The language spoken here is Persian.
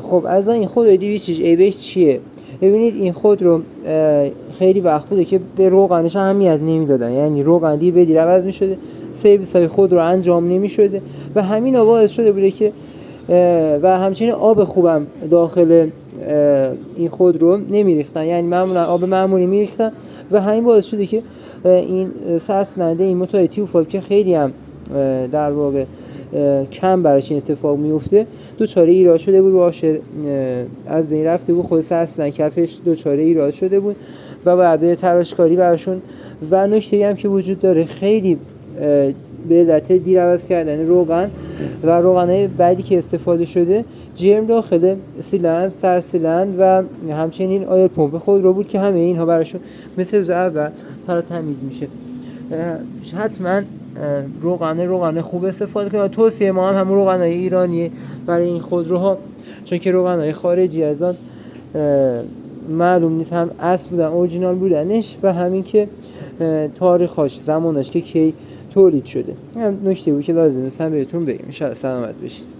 خب از این خودروی 206 عیبش چیه؟ ببینید این خودرو خیلی وقت بوده که به روغنش اهمیت نمیدادن، یعنی روغن دی به دیر عوض میشده، سرویس های خودرو انجام نمیشده و همین باعث شده بوده که و همچنین آب خوبم داخل این خودرو نمیریختن، یعنی معمولا آب معمولی میریختن و همین باعث شده که این سرسننده این موتور تیوفاب که خیلی هم در واقع کم براش این اتفاق میفته دوچاره ایراد شده بود، واشر از بین رفته بود، خود سرسنن کفش دوچاره ایراد شده بود و بعد به تراشکاری براشون. و نکته‌ای هم که وجود داره خیلی به علت دیر عوض کردن روغن و روغن‌های بعدی که استفاده شده جرم داخل سیلندر، سرسیلندر و همچنین آیل پمپ خود رو بود که همه اینها براشون مثل روز اول تمیز میشه. حتما روغن خوب استفاده کنید. توصیه ما هم همون روغن‌های ایرانیه برای این خودروها، چون که روغن‌های خارجی از آن معلوم نیست هم اصل بودن اورجینال بودنش و همین که تاریخش زمانش که کی تولید شده. هم نکته بود که لازم است هم بهتون بگم. ان شاء الله سلامت باشید.